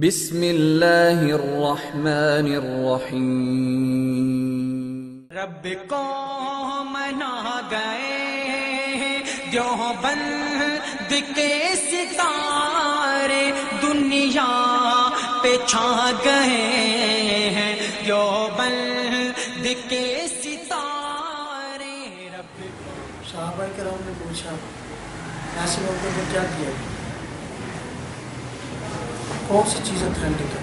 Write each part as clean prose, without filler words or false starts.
بسم اللہ الرحمن الرحیم۔ رب کو منا گئے دیوبند کے ستارے، دنیا پہ چھا گئے ہیں دیوبند کے ستارے۔ رب صحابہ کرام نے پوچھا ایسے موقع پر کیا کیا، کون سی چیز اتھینٹک ہے،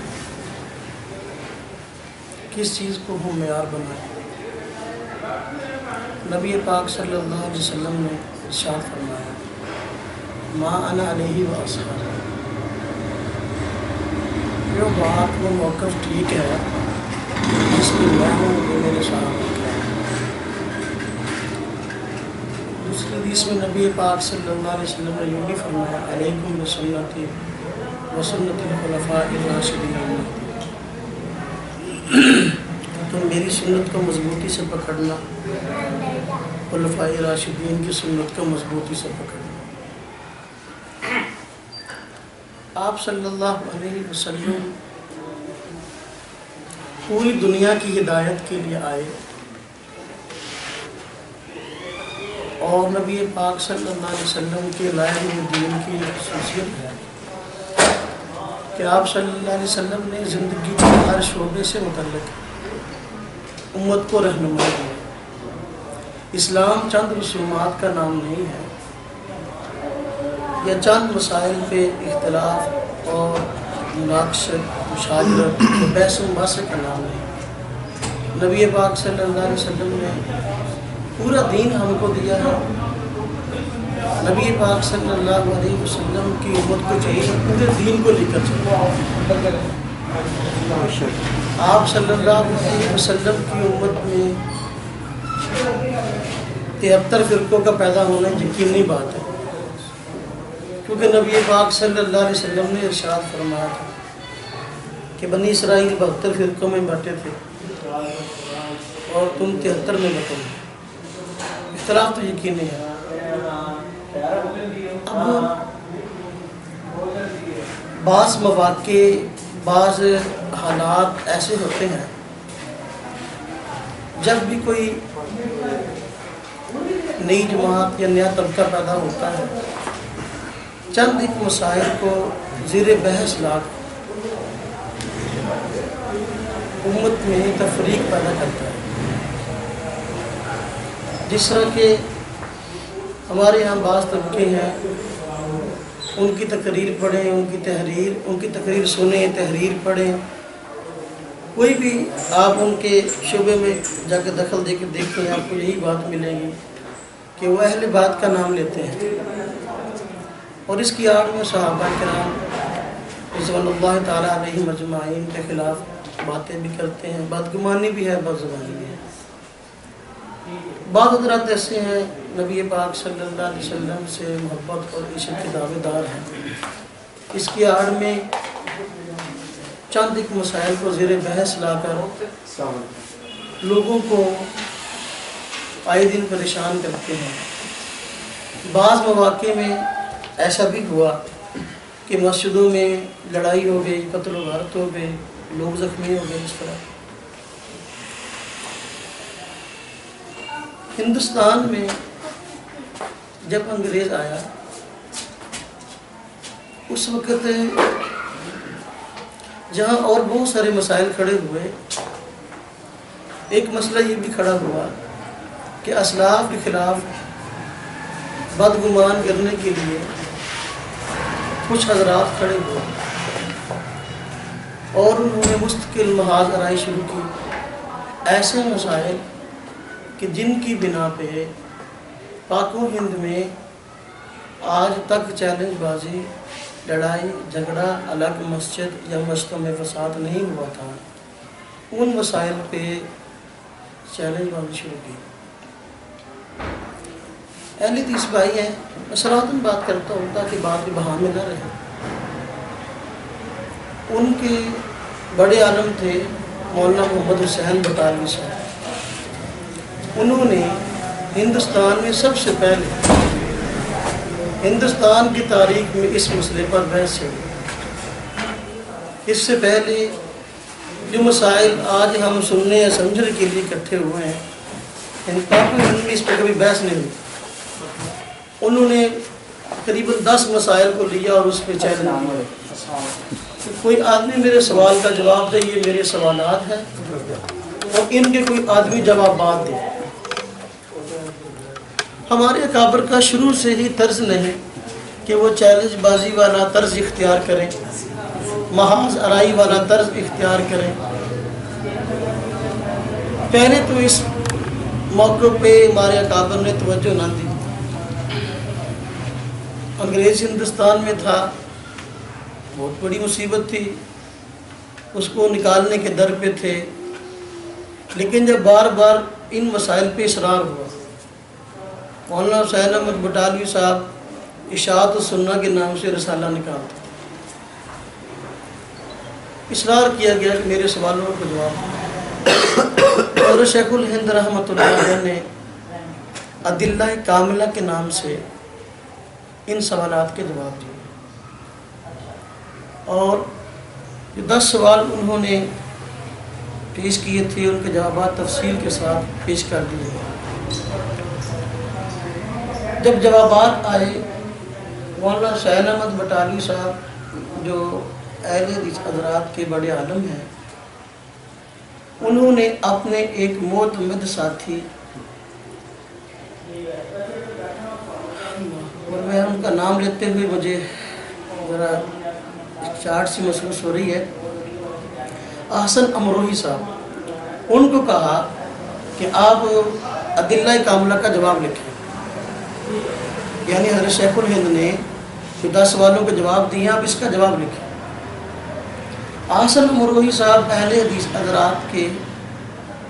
کس چیز کو ہم معیار بنائیں۔ نبی پاک صلی اللہ علیہ وسلم نے ارشاد فرمایا ما انا علیہ و اصحابی، جو بات وہ موقف ٹھیک ہے جس میں میں ہوں وہ میرے صحابہ کیا ہے۔ دوسری حدیث میں نبی پاک صلی اللہ علیہ وسلم نے یوں بھی فرمایا علیکم بسنتی وسنت الخلفاء الراشدین، تم میری سنت کو مضبوطی سے پکڑنا، خلفاء راشدین کی سنت کو مضبوطی سے پکڑنا۔ آپ صلی اللہ علیہ وسلم پوری دنیا کی ہدایت کے لیے آئے، اور نبی پاک صلی اللہ علیہ وسلم کے لائے ہوئے دین کی خصوصیت ہے کہ آپ صلی اللہ علیہ وسلم نے زندگی کے ہر شعبے سے متعلق امت کو رہنمائی دی۔ اسلام چند رسومات کا نام نہیں ہے یا چند مسائل پہ اختلاف اور مناقشت مشاجرت بحث و مباحثے کا نام نہیں۔ نبی پاک صلی اللہ علیہ وسلم نے پورا دین ہم کو دیا ہے۔ نبی پاک صلی اللہ علیہ وسلم کی امت کو چاہیے پورے دین کو لے کر چلے۔ آپ صلی اللہ علیہ وسلم کی امت میں 73 فرقوں کا پیدا ہونا یقینی بات ہے، کیونکہ نبی پاک صلی اللہ علیہ وسلم نے ارشاد فرمایا تھا کہ بنی اسرائیل 72 فرقوں میں بٹے تھے اور تم 73 میں بٹو گے۔ اختلاف تو یقینی ہے۔ اب بعض مواقع بعض حالات ایسے ہوتے ہیں جب بھی کوئی نئی جماعت یا نیا طبقہ پیدا ہوتا ہے، چند ایک مسائل کو زیر بحث لا کر امت میں تفریق پیدا کرتا ہے۔ جس طرح کہ ہمارے یہاں بعض طبقے ہیں، ان کی تقریر پڑھیں، ان کی تقریر سنیں، تحریر پڑھیں، کوئی بھی آپ ان کے شعبے میں جا کے دخل دے کے دیکھیں، آپ کو یہی بات ملے گی کہ وہ اہل بات کا نام لیتے ہیں، اور اس کی آڑ میں صحابہ کرام رضوان اللہ تعالیٰ علیہ مجمعین کے خلاف باتیں بھی کرتے ہیں، بدگمانی بھی ہے، بدزبانی بھی ہے۔ بعض حضرات ایسے ہیں نبی پاک صلی اللہ علیہ وسلم سے محبت اور عشق کے دعوے دار ہیں، اس کی آڑ میں چند ایک مسائل کو زیر بحث لا کر لوگوں کو آئے دن پریشان کرتے ہیں۔ بعض مواقع میں ایسا بھی ہوا کہ مسجدوں میں لڑائی ہو گئی، قتل و غارت ہو گئے، لوگ زخمی ہو گئے۔ اس طرح ہندوستان میں جب انگریز آیا، اس وقت جہاں اور بہت سارے مسائل کھڑے ہوئے، ایک مسئلہ یہ بھی کھڑا ہوا کہ اسلاف کے خلاف بدگمان کرنے کے لیے کچھ حضرات کھڑے ہوئے اور انہوں نے مستقل محاذ آرائی شروع کی، ایسے مسائل کہ جن کی بنا پہ پاک و ہند میں آج تک چیلنج بازی، لڑائی جھگڑا الگ مسجد یا مسجدوں میں فساد نہیں ہوا تھا، ان مسائل پہ چیلنج بازی شروع کی۔ اہل حدیث بھائی ہیں، میں صراحتاً بات کرتا ہوں تاکہ بات کے بہانے نہ رہے۔ ان کے بڑے عالم تھے مولانا محمد حسین بطالوی صاحب، انہوں نے ہندوستان میں سب سے پہلے ہندوستان کی تاریخ میں اس مسئلے پر بحث چلی۔ اس سے پہلے جو مسائل آج ہم سننے یا سمجھنے کے لیے اکٹھے ہوئے ہیں ان میں اس پہ کبھی بحث نہیں ہوئی. انہوں نے قریباً 10 مسائل کو لیا اور اس پہ چیلنج. کوئی آدمی میرے سوال کا جواب دے، یہ میرے سوالات ہیں، اور ان کے کوئی آدمی جوابات دے. ہمارے اکابر کا شروع سے ہی طرز نہیں کہ وہ چیلنج بازی والا طرز اختیار کریں، محاذ آرائی والا طرز اختیار کریں. پہلے تو اس موقع پہ ہمارے اکابر نے توجہ نہ دی. انگریز ہندوستان میں تھا، بہت بڑی مصیبت تھی، اس کو نکالنے کے در پہ تھے. لیکن جب بار بار ان مسائل پہ اصرار ہوا، مولانا حسین احمد بٹالوی صاحب اشاعت السنہ کے نام سے رسالہ نکالتے، اصرار کیا گیا کہ میرے سوالوں کو جواب دیں. اور شیخ الہند رحمۃ اللہ علیہ نے ادلہ کاملہ کے نام سے ان سوالات کے جواب دیے، اور 10 سوال انہوں نے پیش کیے تھے، ان کے جوابات تفصیل کے ساتھ پیش کر دیے. جب جوابات آئے، مولانا حسین احمد بٹالوی صاحب جو اہل حدیث حضرات کے بڑے عالم ہیں، انہوں نے اپنے ایک معتمد ساتھی، اور میں ان کا نام لیتے ہوئے مجھے ذرا چارٹ سی محسوس ہو رہی ہے، احسن امروہی صاحب، ان کو کہا کہ آپ ادلہ کاملہ کا جواب لکھیں. یعنی حضرت شیخ الہند نے جو 10 سوالوں کے جواب دیے، آپ اس کا جواب لکھیں. احسن امروہی صاحب اہل حدیث حضرات کے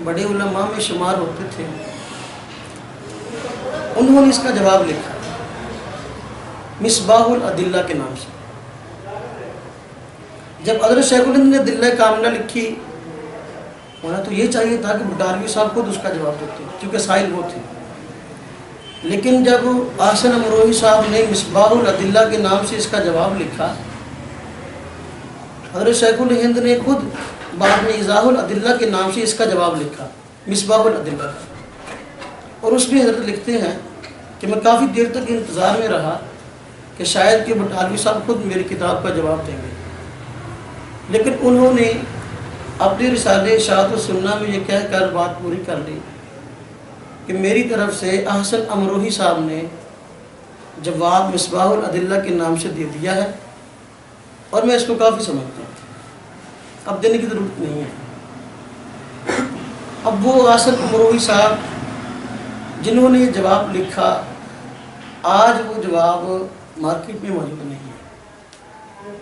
بڑے علماء میں شمار ہوتے تھے. انہوں نے اس کا جواب لکھا مصباح الادلہ کے نام سے. جب حضرت شیخ الہند نے ادلہ کاملہ لکھی، ہونا تو یہ چاہیے تھا کہ بٹالوی صاحب خود اس کا جواب دیتے، کیونکہ سائل وہ تھے. لیکن جب احسن امروہی صاحب نے مصباح الادلہ کے نام سے اس کا جواب لکھا، حضرت شیخ الہند نے خود بعد میں ایضاح الادلہ کے نام سے اس کا جواب لکھا، مصباح الادلہ. اور اس میں حضرت لکھتے ہیں کہ میں کافی دیر تک انتظار میں رہا کہ شاید کہ بٹالوی صاحب خود میری کتاب کا جواب دیں گے. لیکن انہوں نے اپنے رسالے اشاعت السنہ میں یہ کہہ کر بات پوری کر لی کہ میری طرف سے احسن امروہی صاحب نے جواب مصباح الادلہ کے نام سے دے دیا ہے، اور میں اس کو کافی سمجھتا ہوں، اب دینے کی ضرورت نہیں ہے. اب وہ احسن امروہی صاحب جنہوں نے یہ جواب لکھا، آج وہ جواب مارکیٹ میں موجود نہیں ہے.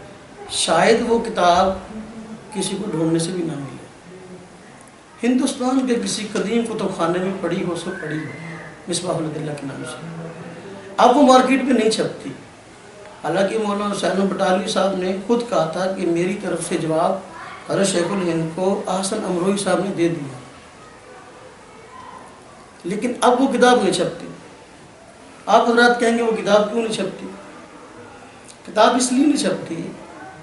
شاید وہ کتاب کسی کو ڈھونڈنے سے بھی نہ ملے. ہندوستان کے کسی قدیم کتب خانے میں پڑھی ہو، سو پڑھی ہو مصباح الادلہ کے نام سے. اب وہ مارکیٹ میں نہیں چھپتی. حالانکہ مولانا حسین بٹالوی صاحب نے خود کہا تھا کہ میری طرف سے جواب حضرت شیخ الہند کو احسن امروہی صاحب نے دے دیا، لیکن اب وہ کتاب نہیں چھپتی. آپ حضرات کہیں گے وہ کتاب کیوں نہیں چھپتی؟ کتاب اس لیے نہیں چھپتی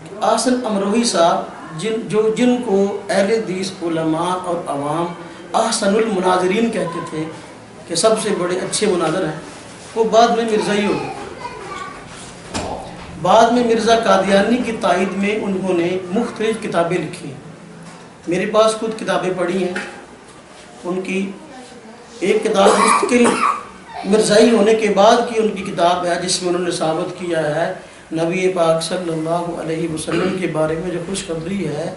کہ احسن امروہی صاحب جن کو اہل حدیث علماء اور عوام احسن المناظرین کہتے تھے کہ سب سے بڑے اچھے مناظر ہیں، وہ بعد میں مرزائی ہو گئے. بعد میں مرزا قادیانی کی تائید میں انہوں نے مختلف کتابیں لکھی. میرے پاس خود کتابیں پڑھی ہیں. ان کی ایک کتاب مستقل مرزائی ہونے کے بعد کی ان کی کتاب ہے، جس میں انہوں نے ثابت کیا ہے نبی پاک صلی اللہ علیہ وسلم کے بارے میں جو خوشخبری ہے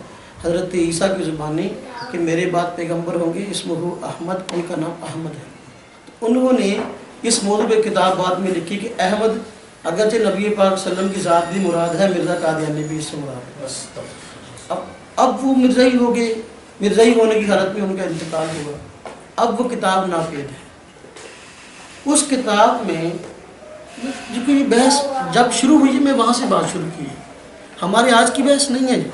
حضرت عیسیٰ کی زبانی کہ میرے بعد پیغمبر ہوں گے، اسمہ احمد، ان کا نام احمد ہے. انہوں نے اس موضوع پہ کتاب بعد میں لکھی کہ احمد اگرچہ نبی پاک صلی اللہ علیہ وسلم کی ذات بھی مراد ہے، مرزا قادیانی بھی اس سے مراد ہے. اب وہ مرزائی ہو گئے، مرزائی ہونے کی حالت میں ان کا انتقال ہوا. اب وہ کتاب ناپید ہے. اس کتاب میں جو کہ یہ بحث جب شروع ہوئی میں وہاں سے بات شروع کی ہے. ہمارے آج کی بحث نہیں ہے جو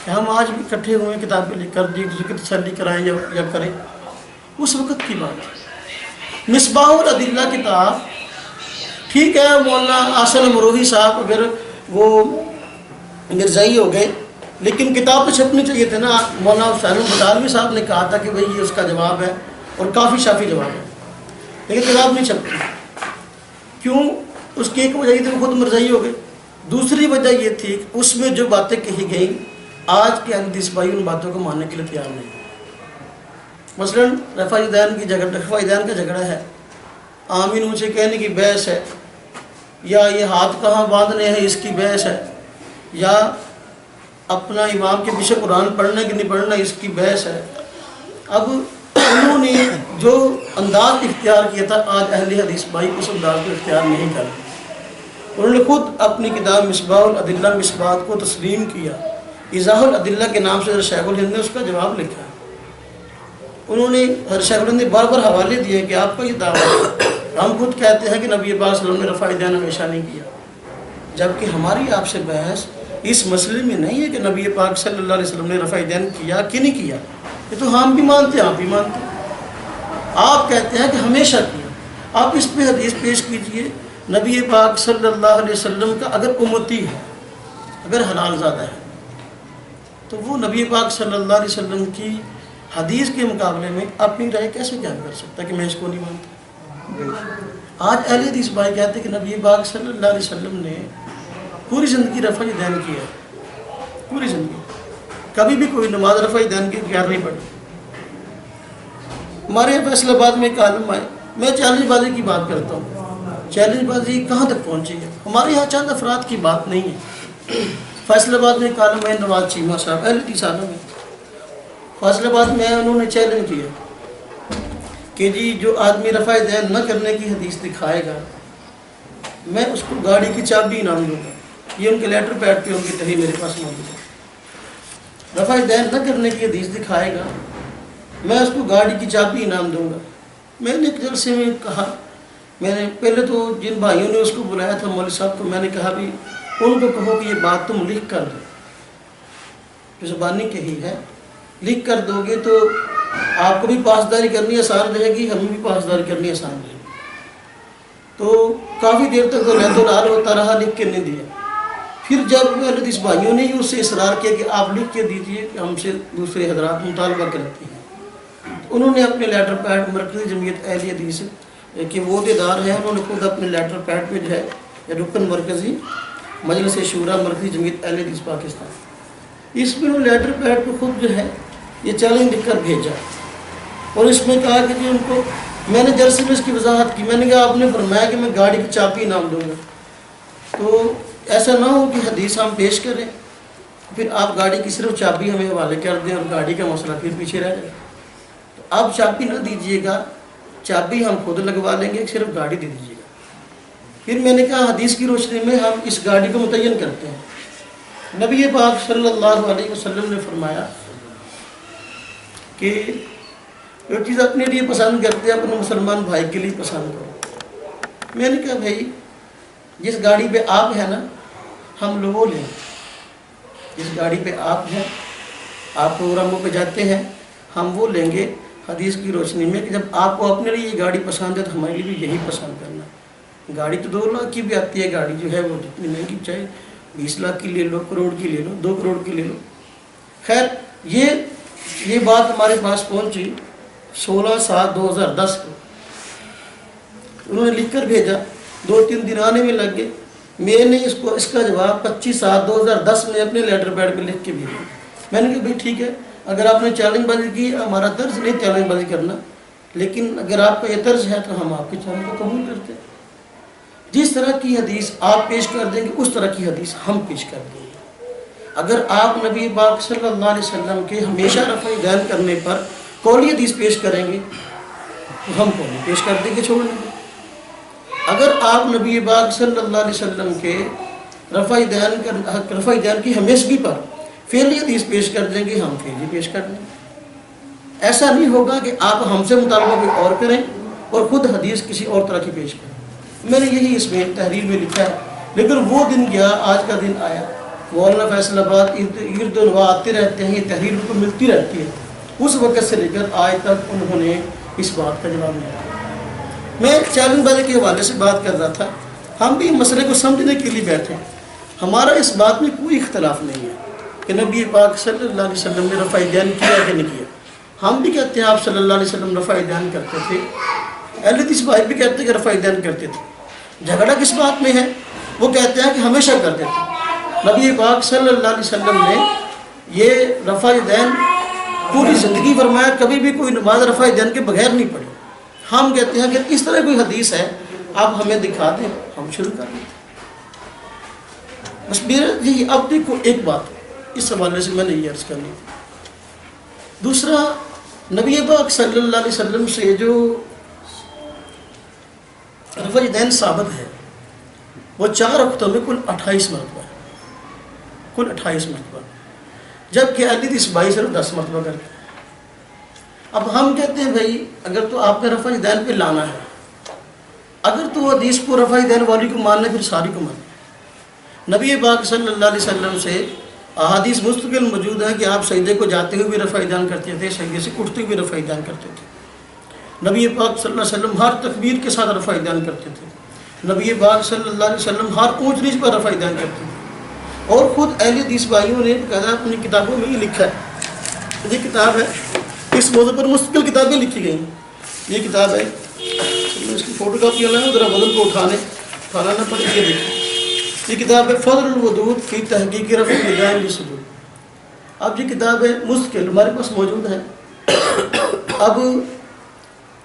کہ ہم آج بھی اکٹھے ہوئے کتابیں لکھ کر ایک دوسرے کی تسلی کرائیں یا کریں، اس وقت کی بات ہے. مصباح الادلہ کتاب ٹھیک ہے، مولانا احسن امروہی صاحب اگر وہ مرزائی ہو گئے لیکن کتاب تو چھپنی چاہیے تھے نا. مولانا حسین بٹالوی صاحب نے کہا تھا کہ بھئی یہ اس کا جواب ہے اور کافی شافی جواب ہے, لیکن کتاب نہیں چھپتی. کیوں؟ اس کی ایک وجہ یہ تھی وہ خود مرزائی ہو گئے. دوسری وجہ یہ تھی کہ اس میں جو باتیں کہی گئیں آج کے اہل حدیث بھائی ان باتوں کو ماننے کے لیے تیار نہیں. مثلا رفع دین کا جھگڑا ہے, آمین اونچے کہنے کی بحث ہے, یا یہ ہاتھ کہاں باندھنے ہیں اس کی بحث ہے, یا اپنا امام کے پیچھے قرآن پڑھنا کہ نہیں پڑھنا اس کی بحث ہے. اب انہوں نے جو انداز اختیار کیا تھا آج اہل حدیث بھائی اس انداز کو اختیار نہیں کر رہے. انہوں نے خود اپنی کتاب مصباح الادلہ مصباحات کو تسلیم کیا. ایضاح الادلہ کے نام سے شیخ الہند نے اس کا جواب لکھا. انہوں نے شیخ الہند نے بار بار حوالے دیے کہ آپ کا یہ دعویٰ ہے, ہم خود کہتے ہیں کہ نبی پاک صلی اللہ علیہ وسلم نے رفع دین ہمیشہ نہیں کیا, جبکہ ہماری آپ سے بحث اس مسئلے میں نہیں ہے کہ نبی پاک صلی اللہ علیہ وسلم نے رفع دین کیا کہ نہیں کیا. یہ تو ہم بھی مانتے ہیں, آپ بھی مانتے ہیں. آپ کہتے ہیں کہ ہمیشہ کیا. آپ اس پہ حدیث پیش کیجئے نبی پاک صلی اللہ علیہ وسلم کا اگر امتی ہے, اگر حلال زادہ ہے, تو وہ نبی پاک صلی اللہ علیہ وسلم کی حدیث کے مقابلے میں اپنی رائے کیسے بیان کر سکتا کہ میں اس کو نہیں مانتا. آج اہل حدیث بھائی کہتے ہیں کہ نبی پاک صلی اللہ علیہ وسلم نے پوری زندگی رفع دین کیا, پوری زندگی کبھی بھی کوئی نماز رفع دین کی بغیر نہیں پڑھی. ہمارے فیصل آباد میں ایک عالم آئے, میں چیلنج بازی کی بات کرتا ہوں. چیلنج بازی کہاں تک پہنچی ہے؟ ہمارے یہاں چند افراد کی بات نہیں ہے. فیصل آباد میں ایک عالم ہے نواز چیمہ صاحب, اہل حدیث عالم ہے. فیصل آباد میں انہوں نے چیلنج کیا کہ جی جو آدمی رفع دین نہ کرنے کی حدیث دکھائے گا میں اس کو گاڑی کی چابی انعام دوں گا. یہ ان کے لیٹر پیڈ پہ ان کی تحریر میرے پاس موجود ہے. رفع دین نہ کرنے کی حدیث دکھائے گا میں اس کو گاڑی کی چابی انعام دوں گا. میں نے ایک جلسے میں کہا, میں نے پہلے تو جن بھائیوں نے اس کو بلایا تھا مولوی صاحب کو, میں نے کہا بھی ان کو کہو کہ یہ بات تم لکھ کر دو, جو زبانی کہی ہے لکھ کر دو گے تو آپ کو بھی پاسداری کرنی آسان رہے گی, ہمیں بھی پاسداری کرنی آسان رہے گی. تو کافی دیر تک تو لہد و لال ہوتا رہا, لکھ کے نہیں دیا. پھر جب حدیث بھائیوں نے اس سے اصرار کیا کہ آپ لکھ کے دیجئے کہ ہم سے دوسرے حضرات مطالبہ کرتے ہیں, انہوں نے اپنے لیٹر پیڈ مرکزی جمعیت اہل حدیث کہ وہ عہدیدار ہیں, انہوں نے خود اپنے لیٹر پیڈ پہ جو ہے رکن مرکزی مجلس شورا مرکزی جمعیت اہل حدیث پاکستان, اس میں انہوں نے لیٹر پیڈ پہ خود جو ہے یہ چیلنج لکھ کر بھیجا اور اس میں کہا کہ جی ان کو, میں نے جلسے میں اس کی وضاحت کی. میں نے کہا آپ نے فرمایا کہ میں گاڑی کی چابی انعام دوں گا, تو ایسا نہ ہو کہ حدیث ہم پیش کریں پھر آپ گاڑی کی صرف چابی ہمیں حوالے کر دیں اور گاڑی کا مسئلہ پھر پیچھے رہ جائے. تو آپ چابی نہ دیجیے گا, چابی ہم خود لگوا لیں گے, صرف گاڑی دے دیجیے گا. پھر میں نے کہا حدیث کی روشنی میں ہم اس گاڑی کو متعین کرتے ہیں. نبی پاک صلی اللہ علیہ وسلم نے فرمایا کہ جو چیز اپنے لیے پسند کرتے ہیں اپنے مسلمان بھائی کے لیے پسند کرو. میں نے کہا بھائی جس گاڑی پہ آپ ہیں نا ہم لوگ وہ لیں, جس گاڑی پہ آپ ہیں, آپ پروگراموں پہ جاتے ہیں, ہم وہ لیں گے حدیث کی روشنی میں کہ جب آپ کو اپنے لیے یہ گاڑی پسند ہے تو ہمارے لیے بھی یہی پسند کرنا. گاڑی تو 2 لاکھ کی بھی آتی ہے, گاڑی جو ہے وہ جتنی مہنگی چاہے 20 لاکھ کی لے لو, کروڑ کی لے لو, 2 کروڑ کی لے لو. خیر یہ بات ہمارے پاس پہنچی 16/7/2010 کو. انہوں نے لکھ کر بھیجا, 2-3 دن آنے میں لگ گئے. میں نے اس کا جواب 25/7/2010 میں اپنے لیٹر پیڈ پہ لکھ کے بھیجا. میں نے کہا بھائی ٹھیک ہے, اگر آپ نے چیلنج بازی کی, ہمارا طرز نہیں چیلنج بازی کرنا, لیکن اگر آپ کا یہ طرز ہے تو ہم آپ کے چیلنج کو قبول کرتے ہیں. جس طرح کی حدیث آپ پیش کر دیں گے اس طرح کی حدیث ہم پیش کر دیں گے. اگر آپ نبی پاک صلی اللہ علیہ وسلم کے ہمیشہ رفع دین کرنے پر قولی حدیث پیش کریں گے تو ہم قولی پیش کر دیں گے, چھوڑ دیں گے. اگر آپ نبی پاک صلی اللہ علیہ وسلم کے رفع دین کی ہمیشگی پر فعلی حدیث پیش کر دیں گے, ہم فعلی پیش کر دیں گے. ایسا نہیں ہوگا کہ آپ ہم سے مطالبہ کوئی اور کریں اور خود حدیث کسی اور طرح کی پیش کریں. میں نے یہی اس میں تحریر میں لکھا ہے. لیکن وہ دن گیا, آج کا دن آیا. مولانا فیصل آباد ارد و نواح آتے رہتے ہیں, یہ تحریر ان کو ملتی رہتی ہے. اس وقت سے لے کر آج تک انہوں نے اس بات کا جواب نہیں دیا. میں چیلنج بازی کے حوالے سے بات کر رہا تھا. ہم بھی مسئلے کو سمجھنے کے لیے بیٹھے ہیں. ہمارا اس بات میں کوئی اختلاف نہیں ہے کہ نبی پاک صلی اللہ علیہ وسلم نے رفع دین کیا کہ نہیں کیا؟ ہم بھی کہتے ہیں آپ صلی اللہ علیہ وسلم رفع دین کرتے تھے، اہل حدیث بھائی بھی کہتے ہیں کہ رفع دین کرتے تھے۔ جھگڑا کس بات میں ہے؟ وہ کہتے ہیں کہ ہمیشہ کرتے تھے۔ نبی پاک صلی اللہ علیہ وسلم نے یہ رفع دین پوری زندگی فرمایا، کبھی بھی کوئی نماز رفع دین کے بغیر نہیں پڑھی۔ ہم کہتے ہیں کہ اس طرح کوئی حدیث ہے آپ ہمیں دکھا دیں، ہم شروع کر دیں۔ بس میرا جی اب دیکھو ایک بات اس حوالے سے میں نے یہ عرض کرنی تھی۔ دوسرا، نبی پاک صلی اللہ علیہ وسلم سے جو رفع دین ثابت ہے وہ 4 وقتوں میں کل 28 مرتبہ ہے، کل 28 مرتبہ، جبکہ اہل حدیث بھائی صرف 10 مرتبہ کرتے ہیں۔ اب ہم کہتے ہیں بھائی اگر تو آپ نے رفع دین پہ لانا ہے، اگر تو حدیث کو رفع دین والی کو ماننا ہے پھر ساری کو ماننا۔ نبی پاک صلی اللہ علیہ وسلم سے احادیث مستقل موجود ہے کہ آپ سجدے کو جاتے ہوئے بھی رفع دین کرتے تھے، سجدے سے اٹھتے ہوئے رفع دین کرتے تھے۔ نبی پاک صلی اللہ علیہ وسلم ہر تکبیر کے ساتھ رفع دین کرتے تھے۔ نبی پاک صلی اللہ علیہ وسلم ہر اونچ نیچ پر رفع دین کرتے تھے۔ اور خود اہل حدیث بھائیوں نے باقاعدہ اپنی کتابوں میں یہ لکھا ہے، یہ کتاب ہے، اس موضوع پر مستقل کتابیں لکھی گئی ہیں۔ یہ کتاب ہے، اس کی فوٹو کاپی ہونا ہے، ذرا بدل کو اٹھانا نہ پڑے۔ یہ دیکھیں، یہ کتاب ہے فضل الودود فی تحقیق رفع دین للصدور۔ اب یہ کتاب ہے مستقل ہمارے پاس موجود ہے۔ اب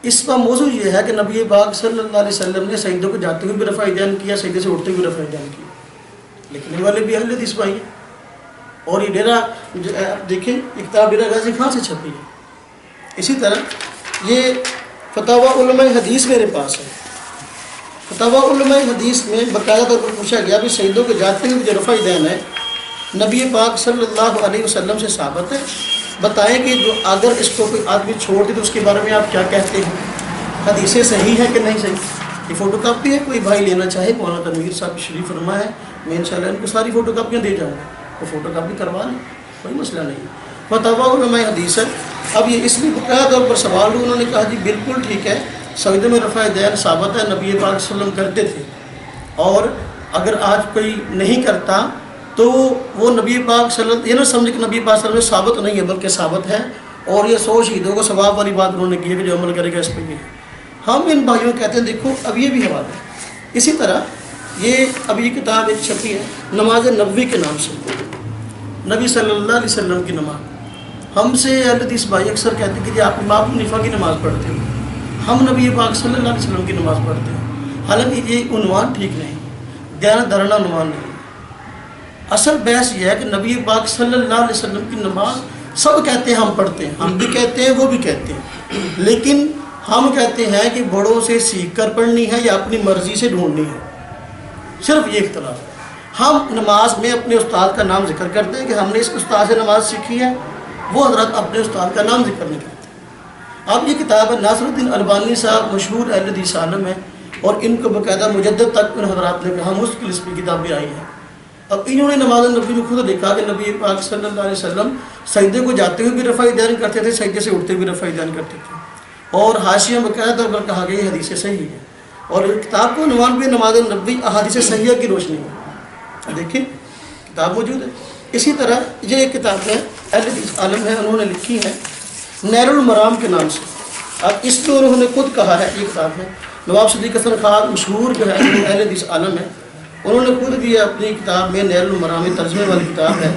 اس کا موضوع یہ ہے کہ نبی پاک صلی اللہ علیہ وسلم نے سجدوں کو جاتے ہوئے بھی رفع دین کیا، سجدے سے اٹھتے ہوئے رفع دین کیا، لکھنے والے بھی اہل حدیث بھائی ہیں۔ اور یہ ڈیرا دیکھیں، یہ کتاب ڈیرا غازی خان سے چھپی ہے۔ اسی طرح یہ فتاوی علماء حدیث میرے پاس ہے۔ فتاوی علماء حدیث میں باقاعدہ طور پر پوچھا گیا بھی سجدوں کے جاتے ہوئے جو رفع دین ہے نبی پاک صلی اللہ علیہ وسلم سے ثابت ہے، بتائیں کہ جو اگر اس کو کوئی آدمی چھوڑ دے تو اس کے بارے میں آپ کیا کہتے ہیں؟ حدیثیں صحیح ہے کہ نہیں صحیح؟ یہ فوٹو کاپی ہے، کوئی بھائی لینا چاہے مولانا تنویر صاحب شریف فرما ہے، میں انشاءاللہ ان کو ساری فوٹو کاپیاں دے جاؤں گا، وہ فوٹو کاپی کروا لیں، کوئی مسئلہ نہیں۔ فتاوی علماء حدیث ہے۔ اب یہ اس لیے باقاعدہ طور پر سوال ہوا، انہوں نے کہا جی بالکل ٹھیک ہے، سجدے میں رفع دین ثابت ہے، نبی پاک صلی اللہ علیہ وسلم کرتے تھے، اور اگر آج کوئی نہیں کرتا تو وہ نبی پاک صلی اللہ علیہ وسلم، یہ نہ سمجھ کہ نبی پاک صلی اللہ علیہ وسلم ثابت نہیں ہے بلکہ ثابت ہے، اور یہ 100 شہیدوں کو ثواب والی بات انہوں نے کی ہے کہ جو عمل کرے گا اس پہ یہ ہے۔ ہم ان بھائیوں کہتے ہیں دیکھو اب یہ بھی حوالہ ہے۔ اسی طرح اب یہ کتاب ایک چھپی ہے نماز نبوی کے نام سے، نبی صلی اللہ علیہ وسلم کی نماز۔ ہم سے اہل حدیث بھائی اکثر کہتے ہیں کہ آپ امام حنیفہ کی نماز پڑھتے ہیں، ہم نبی پاک صلی اللہ علیہ وسلم کی نماز پڑھتے ہیں، حالانکہ یہ عنوان ٹھیک نہیں، دیانت دھرنا عنوان نہیں۔ اصل بحث یہ ہے کہ نبی پاک صلی اللہ علیہ وسلم کی نماز سب کہتے ہیں ہم پڑھتے ہیں، ہم بھی کہتے ہیں وہ بھی کہتے ہیں، لیکن ہم کہتے ہیں کہ بڑوں سے سیکھ کر پڑھنی ہے یا اپنی مرضی سے ڈھونڈنی ہے، صرف یہ اختلاف ہے۔ ہم نماز میں اپنے استاد کا نام ذکر کرتے ہیں کہ ہم نے اس استاد سے نماز سیکھی ہے، وہ حضرت اپنے استاد کا نام ذکر نہیں کرتے۔ اب یہ کتاب ہے ناصر الدین البانی صاحب مشہور اہل حدیث عالم ہے، اور ان کو باقاعدہ مجدد تک ان حضرات نے کہا مشکل اس میں کتابیں آئی ہیں۔ اب انہوں نے نماز نبی میں خود لکھا کہ نبی پاک صلی اللہ علیہ وسلم سجدے کو جاتے ہوئے بھی رفع دین کرتے تھے، سجدے سے اٹھتے ہوئے رفع دین کرتے تھے، اور حاشیہ میں باقاعدہ طور پر کہا گیا حدیث صحیح ہے، اور کتاب کو عنوان بھی نماز نبی احادیث صحیحہ کی روشنی ہے، دیکھیں کتاب موجود ہے۔ اسی طرح یہ ایک کتاب ہے اہل حدیث عالم ہے، انہوں نے لکھی ہے نیل المرام کے نام سے۔ اب اس میں انہوں نے خود کہا ہے، یہ کتاب ہے نواب صدیق حسن خان مشہور جو ہے اہل حدیث عالم ہے، انہوں نے خود بھی اپنی کتاب میں نیل المرام ترجمے والی کتاب ہے،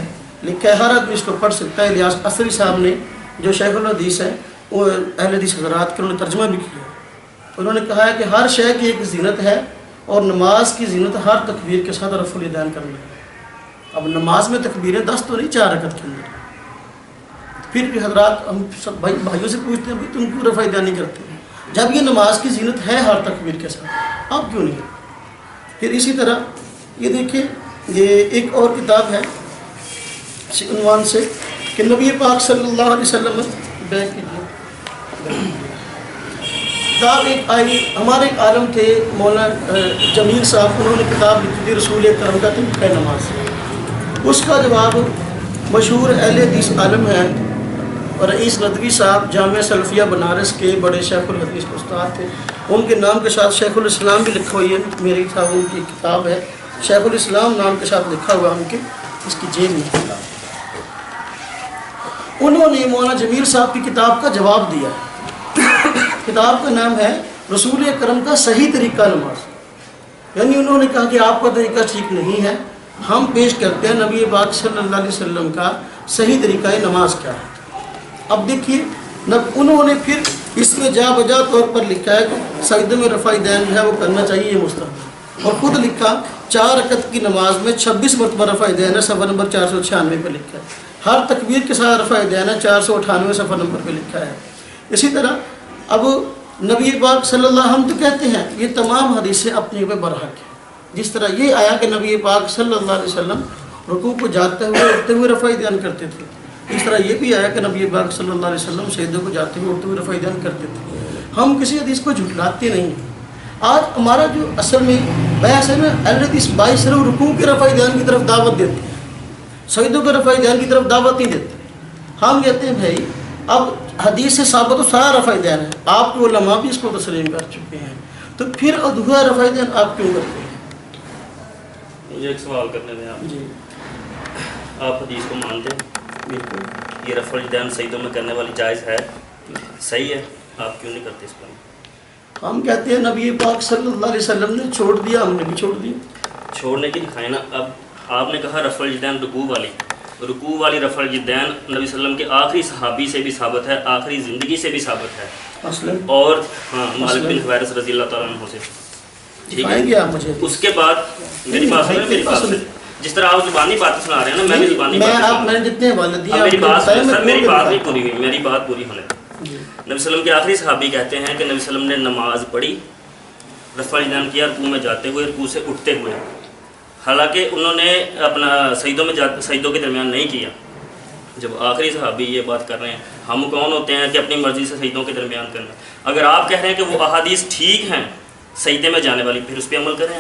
لکھا ہے ہر آدمی اس کو پڑھ سکتا ہے۔ الیاس عصری صاحب نے جو شیخ الحدیث ہیں وہ اہل حدیث حضرات کے انہوں نے ترجمہ بھی کیا، انہوں نے کہا ہے کہ ہر شے کی ایک زینت ہے، اور نماز کی زینت ہر تکبیر کے ساتھ رفع الیدین کرنا ہے۔ اب نماز میں تکبیریں 10 تو نہیں، 4 رکعت کے اندر، پھر بھی حضرات ہم سب بھائیوں سے پوچھتے ہیں تم کیوں رفع الیدین نہیں کرتے؟ جب یہ نماز کی زینت ہے ہر تکبیر کے ساتھ، اب کیوں نہیں؟ پھر اسی طرح یہ دیکھیں، یہ ایک اور کتاب ہے اسی عنوان سے کہ نبی پاک صلی اللہ علیہ وسلم بیک کیجیے، کتاب ایک آئی، ہمارے ایک عالم تھے مولانا جمیل صاحب، انہوں نے کتاب لکھی تھی رسول اکرم کا طریقہ نماز، اس کا جواب مشہور اہل حدیث عالم ہیں اور رئیس ندوی صاحب جامعہ سلفیہ بنارس کے بڑے شیخ الحدیث استاد تھے، ان کے نام کے ساتھ شیخ الاسلام بھی لکھا ہوئی ہے، میری تھا ان کی کتاب ہے شیخ الاسلام نام کے ساتھ لکھا ہوا ان کے، اس کی جیب میں کتاب انہوں نے مولانا جمیل صاحب کی کتاب کا جواب دیا ہے. کتاب کا نام ہے رسول اکرم کا صحیح طریقہ نماز. یعنی انہوں نے کہا کہ آپ کا طریقہ ٹھیک نہیں ہے, ہم پیش کرتے ہیں نبی پاک صلی اللہ علیہ وسلم کا صحیح طریقہ نماز کیا ہے. اب دیکھیے انہوں نے پھر اس میں جا بجا طور پر لکھا ہے کہ سجدے میں رفع دین جو ہے وہ کرنا چاہیے, یہ مستحب. اور خود لکھا 4 رکعت کی نماز میں 26 مرتبہ رفع دین ہے, صفحہ نمبر 496 پہ لکھا ہے. ہر تکبیر کے ساتھ رفع دین ہے 498 صفحہ نمبر پہ لکھا ہے. اسی طرح اب نبی پاک صلی اللہ علیہ وسلم تو کہتے ہیں یہ تمام حدیثیں اپنی پہ برحق ہیں. جس طرح یہ آیا کہ نبی پاک صلی اللہ علیہ وسلم رکوع کو جاتے ہوئے اٹھتے ہوئے رفع دین کرتے تھے, اس طرح یہ بھی آیا کہ نبی پاک صلی اللہ علیہ وسلم سجدے کو جاتے ہوئے اٹھتے ہوئے رفع دین کرتے تھے. ہم کسی حدیث کو جھٹلاتے نہیں. آج ہمارا جو اصل میں بحث ہے نا, اہل حدیث بائی صرف رکوع کے رفع دین کی طرف دعوت دیتے ہیں, سجدوں کے رفع دین کی طرف دعوت نہیں دیتے. ہم کہتے ہیں بھائی اب حدیث سے ثابت تو سارا رفع دین ہے, آپ کے علماء بھی اس کو تسلیم کر چکے ہیں, تو پھر ادھورا رفع دین آپ کیوں کرتے ہیں؟ مجھے ایک سوال کرنے دیں آپ. جی آپ حدیث کو مانتے ہیں؟ بالکل. یہ رفع دین سجدوں میں کرنے والی جائز ہے, صحیح ہے, آپ کیوں نہیں کرتے اس پر؟ ہم کہتے ہیں نبی پاک صلی اللہ علیہ وسلم نے چھوڑ دیا, ہم نے بھی چھوڑ دیا. چھوڑنے کی دکھائیں نا. اب آپ نے کہا رفع الدین رکوع والی رفع الدین نبی صلی اللہ علیہ وسلم کے آخری صحابی سے بھی ثابت ہے, آخری زندگی سے بھی ثابت ہے, اصلاً اور ہاں مالک بن حویرث رضی اللہ تعالیٰ عنہ سے. ٹھیک دکھائیں گے ہے, آپ مجھے. اس کے بعد میری بات سنیں, میری بات سنیں. جس طرح آپ زبانی باتیں سنا رہے ہیں نا, میں بھی زبانی باتیں, میں نے جتنے حوالے دیے میری بات سر, میری بات نہیں پوری. پوری ہوئی, میری بات پوری ہونے. نبی صلی اللہ علیہ وسلم کے آخری صحابی کہتے ہیں کہ نبی صلی اللہ علیہ وسلم نے نماز پڑھی, رفع الدین کیا رکوع میں جاتے ہوئے, رکوع سے اٹھتے ہوئے. حالانکہ انہوں نے اپنا سجدوں کے درمیان نہیں کیا. جب آخری صحابی یہ بات کر رہے ہیں, ہم کون ہوتے ہیں کہ اپنی مرضی سے سجدوں کے درمیان کرنا؟ اگر آپ کہہ رہے ہیں کہ وہ احادیث ٹھیک ہیں سجدے میں جانے والی, پھر اس پہ عمل کریں.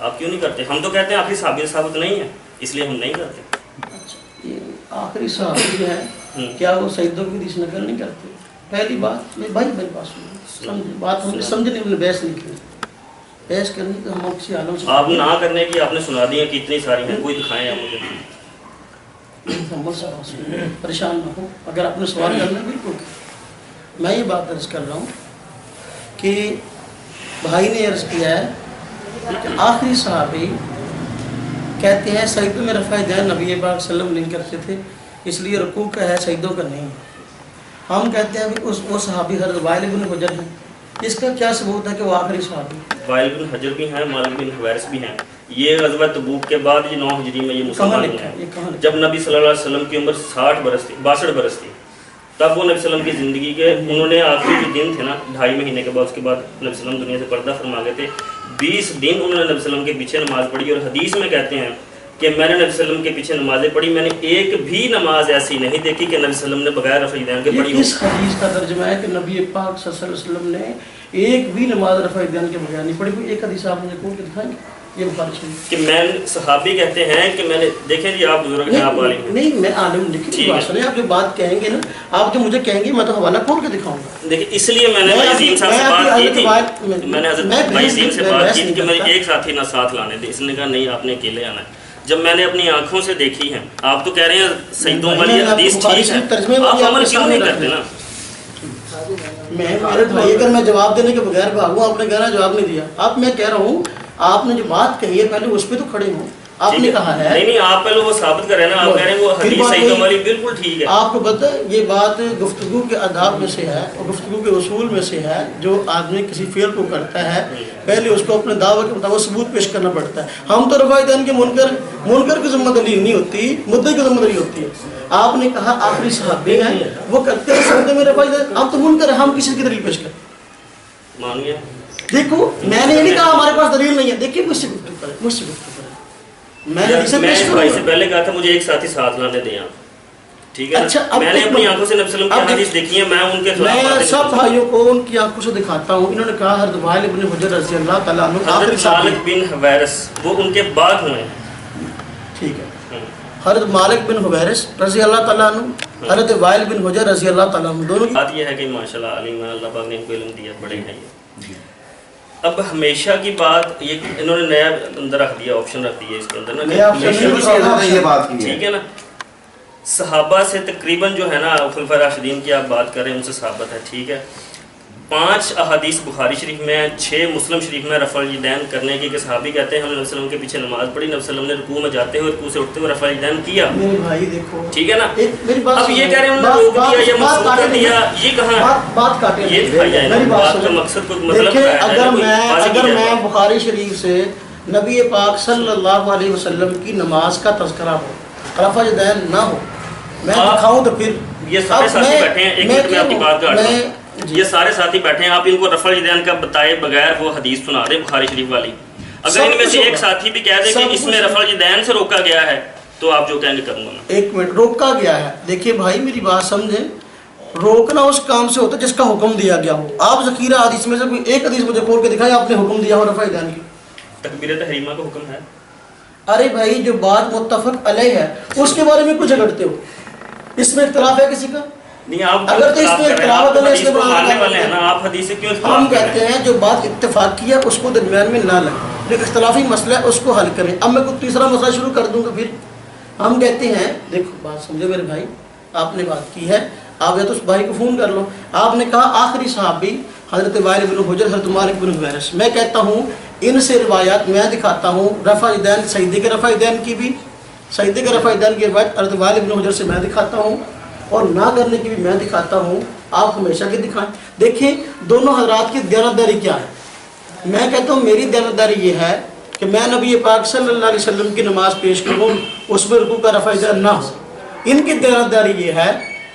آپ کیوں نہیں کرتے؟ ہم تو کہتے ہیں آخری صحابی ثابت نہیں ہے, اس لیے ہم نہیں کرتے. آخری صحابی جو ہے کیا وہ سجدوں کی حدیث نقل نہیں کرتے؟ پہلی بات بھائی میرے پاس سمجھے بات, ہم نے سمجھنے میں بحث نہیں کی, بحث کرنی تو ہم کسی عالم سے آپ نہ کرنے کی آپ نے سنا دی ہیں کہ اتنی ساری ہیں, کوئی دکھائیں آپ مجھے. پریشان نہ ہو, اگر آپ نے سوال کرنا بالکل. میں یہ بات درج کر رہا ہوں کہ بھائی نے عرض کیا ہے کہ آخری صحابی کہتے ہیں سجدوں میں رفع دین نبی پاک صلی اللہ علیہ وسلم نہیں کرتے تھے, اس لیے رکوع کا ہے سجدوں کا نہیں. ہم کہتے ہیں کہ وہ صحابی حضرت وائل بن حجر ہیں, اس کا کیا ثبوت ہے کہ وہ آخری صحابی؟ وائل بن حجر بھی ہیں, مالک بن حویرث بھی ہیں. یہ غزوہ تبوک کے بعد یہ 9 ہجری میں یہ مسلمان ہوئے ہیں. جب نبی صلی اللہ علیہ وسلم کی عمر 62 برس تھی, تب وہ نبی صلی اللہ علیہ وسلم کی زندگی کے انہوں نے آخری جو دن تھے نا 2.5 مہینے کے بعد, اس کے بعد نبی صلی اللہ علیہ وسلم دنیا سے پردہ فرما گئے تھے. 20 دن انہوں نے نبی صلی اللہ علیہ وسلم کے پیچھے نماز پڑھی, اور حدیث میں کہتے ہیں کہ میں نے نبی صلی اللہ علیہ وسلم کے پیچھے نمازیں پڑھی, میں نے ایک بھی نماز ایسی نہیں دیکھی کہ نبی صلی اللہ علیہ وسلم نے بغیر رفع دین کے پڑھی ہو. اس حدیث کا ترجمہ ہے کہ نبی پاک صلی اللہ علیہ وسلم نے ایک بھی نماز رفع دین کے بغیر نہیں پڑھی. کوئی ایک حدیث آپ مجھے کھول کے دکھائیں گے؟ یہ بخاری شریف کہ میں صحابی کہتے ہیں کہ میں نے دیکھیں جی, آپ بزرگ ہیں, آپ عالم ہیں. نہیں, میں عالم لکھی بات سنیں, آپ جو بات کہیں گے نا, آپ جو مجھے کہیں گے میں تو حوالہ کھول کے دکھاؤں گا. دیکھیں اس لیے میں نے عظیم صاحب سے بات کی تھی, میں نے حضرت بھائی عظیم سے بات کی تھی کہ میرے ایک ساتھی نہ ساتھ لانے دے. اس نے کہا نہیں آپ نے اکیلے آنا ہے. جب میں نے اپنی آنکھوں سے دیکھی ہے, آپ تو کہہ رہے ہیں سجدوں والی حدیث ٹھیک ہے, آپ عمل کیوں نہیں کرتے نا؟ میرے بھائی اگر میں جواب دینے کے بغیر بھاگوں, آپ نے کہنا جواب نہیں دیا. آپ میں کہہ رہا ہوں آپ نے جو بات کہی ہے پہلے اس پہ تو کھڑے ہوں. آپ نے کہا ہے نہیں آپ پہلے وہ ثابت کریں نا, آپ کہہ رہے ہیں وہ حدیث سجدوں والی بالکل ٹھیک ہے. آپ کو پتہ ہے یہ بات گفتگو کے آداب میں سے ہے اور گفتگو کے اصول میں سے ہے. جو آدمی کسی فعل کو کرتا ہے پہلے اس کو اپنے دعوے کے مطابق ثبوت پیش کرنا پڑتا ہے. ہم تو رفع دین کے منکر کی ذمہ داری نہیں ہوتی, مدعی کی ذمہ داری ہوتی ہے. آپ نے کہا آخری صحابی ہیں وہ کرتے ہیں سجدے میں رفع دین, آپ تو منکر ہیں, ہم کسی کی دلیل پیش کریں. مان گیا. دیکھو میں نے یہ نہیں کہا ہمارے پاس دلیل نہیں ہے, دیکھیے مجھ سے گفتگو کریں, مجھ سے گفتگو کریں. میں بھائی سے پہلے کہا تھا مجھے ایک ساتھی ساتھ لانے دیں آپ, ٹھیک ہے. میں نے اپنی آنکھوں سے نبی صلی اللہ علیہ وسلم کی حدیث دیکھی ہے, میں ان کے خلاف میں سب بھائیوں کو ان کی آنکھوں سے دکھاتا ہوں. انہوں نے کہا حضرت وائل بن حجر رضی اللہ تعالیٰ عنہ حضرت مالک بن حویرث وہ ان کے بعد ہوئے ہیں. ٹھیک ہے, حضرت مالک بن حویرث رضی اللہ تعالیٰ عنہ, حضرت وائل بن حجر رضی اللہ تعالیٰ عنہ, دونوں کی بات یہ ہے کہ ماشاءاللہ علیم اللہ پاک نے ان کو علم دیا, بڑے ہیں یہ. اب ہمیشہ کی بات یہ انہوں نے نیا اندر رکھ دیا, آپشن رکھ دیا اس کے اندر نا, یہ بات ٹھیک ہے نا. صحابہ سے تقریباً جو ہے نا خلفاء راشدین کی آپ بات کریں ان سے ثابت ہے، ٹھیک ہے، 5 احادیث بخاری شریف میں، 6 مسلم شریف میں رفع الیدین کرنے کی کہ صحابی کہتے ہیں ہم نے نبی صلی اللہ علیہ وسلم کے پیچھے نماز پڑھی، نبی صلی اللہ علیہ وسلم نے رکوع میں جاتے ہوئے رکوع سے اٹھتے ہوئے رفع الیدین کیا. میرے بھائی دیکھو، ٹھیک ہے نا. میری بات اب یہ کہہ رہے ہیں انہوں نے روک دیا یا مسعود کر دیا، یہ کہاں بات کاٹے، یہ دکھائی جائے نا بات کا مقصد کو مطلب دیکھیں ہے. اگر میں بخاری شریف سے نبی پاک صلی اللہ علیہ وسلم کی نماز کا تذکرہ ہو، رفع الیدین نہ ہو، میں دکھاؤں تو پھر یہ سارے ساتھی بیٹھے ہیں، ایک منٹ میں آپ کی بات کاٹ رہا ہوں. یہ سارے ساتھی بیٹھے ہیں، آپ ان کو رفع الیدین کا بتائے بغیر وہ حدیث سنا دیں بخاری شریف والی. اگر ان میں سے ایک ساتھی بھی کہہ دے کہ اس میں رفع الیدین سے روکا گیا ہے تو آپ جو کہیں گے کروں گا میں. ایک منٹ، روکا گیا ہے، دیکھیے بھائی میری بات سمجھیں، روکنا اس کام سے ہوتا ہے جس کا حکم دیا گیا ہو. آپ ذخیرہ حدیث میں سے کوئی ایک حدیث مجھے کھول کے دکھائیں آپ نے حکم دیا ہو رفع الیدین کی. تکبیر تحریمہ کا حکم ہے. ارے بھائی جو بات متفق علیہ ہے اس کے بارے میں کچھ جھگڑتے ہو، اس میں اختلاف ہے کسی کا؟ نہیں، آپ اگر تو اس میں اختلاف ہے اس میں ماننے والے ہیں نا، آپ حدیث سے کیوں ہم کہتے ہیں جو بات اتفاق کی ہے اس کو درمیان میں نہ لائیں، جو اختلافی مسئلہ ہے اس کو حل کریں. اب میں کوئی تیسرا مسئلہ شروع کر دوں گا پھر ہم کہتے ہیں دیکھو بات سمجھو میرے بھائی، آپ نے بات کی ہے، آپ یا تو اس بھائی کو فون کر لو. آپ نے کہا آخری صحابی حضرت وائل بن حجر، حضرت مالک بن حویرث. میں کہتا ہوں ان سے روایات میں دکھاتا ہوں، رفع الیدین سجدے کے رفع الیدین کی بھی، سجدے کے رفع الیدین کی روایت حضرت وائل بن حجر سے میں دکھاتا ہوں، اور نہ کرنے کی بھی میں دکھاتا ہوں. آپ ہمیشہ کے دکھائیں. دیکھیں دونوں حضرات کی دیانتداری کیا ہے. میں کہتا ہوں میری دیانتداری یہ ہے کہ میں نبی پاک صلی اللہ علیہ وسلم کی نماز پیش کروں، اس میں رکوع کا رفع الیدین نہ ہو. ان کی دیانتداری یہ ہے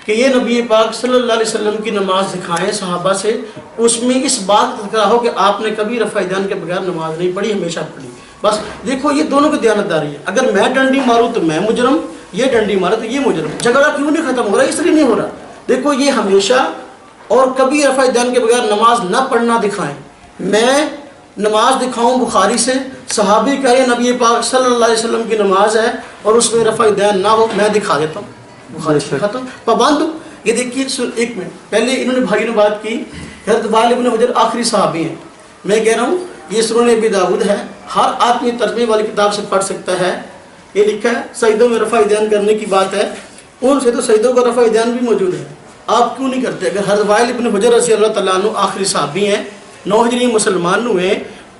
کہ یہ نبی پاک صلی اللہ علیہ وسلم کی نماز دکھائیں صحابہ سے، اس میں اس بات کا ذکر ہو کہ آپ نے کبھی رفع الیدین کے بغیر نماز نہیں پڑھی، ہمیشہ پڑھی. بس دیکھو یہ دونوں کی دیانتداری ہے. اگر میں ڈنڈی ماروں تو میں مجرم، یہ ڈنڈی مارے تو یہ مجرم. جھگڑا کیوں نہیں ختم ہو رہا؟ اس لیے نہیں ہو رہا. دیکھو یہ ہمیشہ اور کبھی رفع الیدین کے بغیر نماز نہ پڑھنا دکھائیں. میں نماز دکھاؤں بخاری سے، صحابی کہہ رہے نبی پاک صلی اللہ علیہ وسلم کی نماز ہے اور اس میں رفع الیدین نہ ہو، میں دکھا دیتا ہوں بخاری سے ختم، پابند ہوں. یہ دیکھیے ایک منٹ پہلے انہوں نے بھائی نے بات کی حضرت وائل بن حجر آخری صحابی ہیں. میں کہہ رہا ہوں یہ سنن ابی داؤد ہے، ہر آدمی ترجمے والی کتاب سے پڑھ سکتا ہے. یہ لکھا ہے سجدوں میں رفع الیدین کرنے کی بات ہے، ان سے تو سجدوں کا رفع الیدین بھی موجود ہے. آپ کیوں نہیں کرتے؟ اگر حضرت وائل بن حجر رضی اللہ تعالیٰ عنہ آخری صحابی ہیں، 9 ہجری مسلمان ہوئے،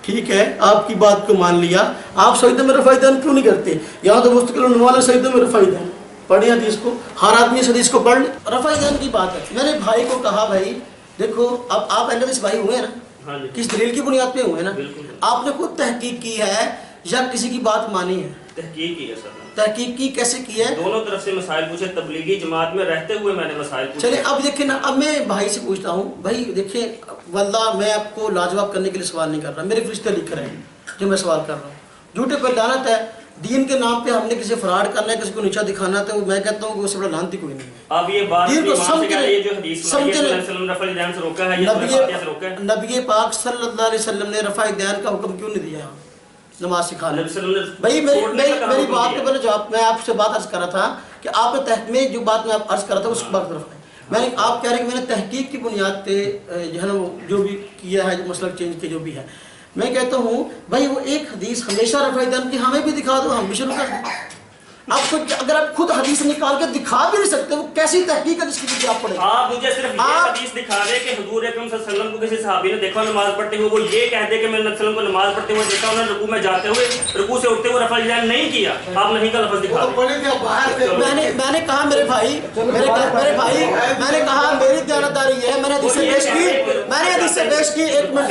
ٹھیک ہے، آپ کی بات کو مان لیا، آپ سجدوں میں رفع الیدین کیوں نہیں کرتے؟ یہاں تو مستقل عنوان ہے سجدوں میں رفع الیدین. پڑھیں حدیث کو، ہر آدمی اس حدیث کو پڑھ لے. رفع الیدین کی بات ہے. میں نے بھائی کو کہا بھائی دیکھو اب آپ اہل حدیث بھائی ہوئے ہیں نا، کس دلیل کی بنیاد پہ ہوئے نا؟ آپ نے خود تحقیق کی ہے یا کسی کی بات مانی ہے؟ تحقیق کی ہے سر. تحقیق کی کیسے کی ہے؟ دونوں طرف سے مسائل پوچھے، تبلیغی جماعت میں رہتے ہوئے میں نے مسائل پوچھے. چلیں اب دیکھیں نا، اب میں بھائی سے پوچھتا ہوں بھائی دیکھیں واللہ میں آپ کو لاجواب کرنے کے لیے سوال نہیں کر رہا، میرے فرشتے لکھ رہے ہیں جو میں سوال کر رہا ہوں. جھوٹے پر لعنت ہے. دین کے نام پہ ہم نے کسی فراڈ کرنا ہے، کسی کو نیچا دکھانا ہے، تو میں کہتا ہوں کہ اس سے بڑا لعنتی کوئی نہیں ہے. اب یہ بات دین کو یہ جو حدیث سنائی ہے نبی صلی اللہ علیہ وسلم رفع الیدین سے روکا ہے یا فاتحہ سے روکا ہے؟ نبی پاک صلی اللہ علیہ وسلم نے رفع الیدین کا حکم کیوں نہیں دیا نماز سکھانے؟ نبی صلی اللہ علیہ وسلم بھائی میری بات کے کے پہلے جواب، میں آپ سے بات عرض کر رہا تھا کہ آپ نے میں جو بات میں عرض کر رہا تھا اس بات کی طرف میں نے، آپ کہہ رہے ہیں کہ میں نے تحقیق کی بنیاد پہ جو ہے نا جو بھی کیا ہے، جو مسلک چینج کے جو بھی ہے، میں کہتا ہوں بھائی وہ ایک حدیث ہمیشہ رفع الیدین کی ہمیں بھی دکھا دو، ہم بھی شروع کر دیں. آپ خود اگر آپ خود حدیث نکال کے دکھا بھی نہیں سکتے، وہ کیسی تحقیق ہے جس کی پیچھے آپ پڑھیں؟ آپ مجھے صرف یہ حدیث دکھا دے کہ حضور اکرم صلی اللہ علیہ وسلم کو کسی صحابی نے دیکھا نماز پڑھتے ہوئے، وہ یہ کہہ دے کہ میں نبی صلی اللہ علیہ وسلم کو نماز پڑھتے ہوئے دیکھا، انہوں نے رکوع میں جاتے ہوئے رکوع سے اٹھتے ہوئے رفع الیدین نہیں کیا. آپ نہیں کا لفظ دکھا دیں. میں نے کہا میرے بھائی میں نے کہا میری دیانتداری یہ ہے، میں نے حدیث سے پیش کی، ایک منٹ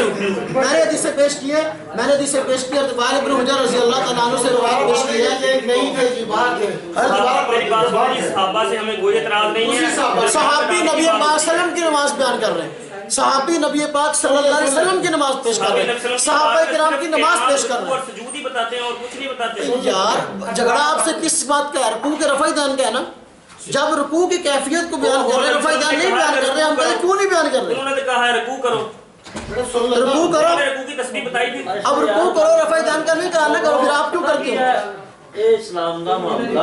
میں نے حدیث سے پیش کی ہے، میں نے حدیث سے پیش کی حضرت وائل بن حجر رضی اللہ تعالیٰ عنہ سے روایت پیش کی ہے. میری بات سنیے، صحابہ سے ہمیں کوئی اعتراض نہیں ہے. صحابی نبی پاک صلی اللہ علیہ وسلم کی نماز بیان کر رہے ہیں، صحابی نبی پاک صلی اللہ علیہ وسلم کی نماز پیش کر رہے ہیں، صحابہ کرام کی نماز پیش کر رہے ہیں. اور سجود ہی بتاتے ہیں اور کچھ نہیں بتاتے. یار جھگڑا آپ سے کس بات کا ہے؟ رکوع کے رفع الیدین کا ہے نا. جب رکوع کی کیفیت کو بیان کر رہے ہیں، رفع الیدین نہیں بیان کر رہے، ہم کہتے کیوں نہیں بیان کر رہے؟ انہوں نے کہا ہے رکوع کرو، رکوع کرو، رکوع کی تسبیح بتائی تھی. اب رکوع کرو، رفع الیدین کا نہیں کرانا کرو، پھر آپ کیوں کرتے ہو؟ ਇਹ ਇਸਲਾਮ ਦਾ ਮਾਮਲਾ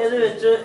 ਇਹਦੇ ਵਿੱਚ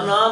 ਅਨਾ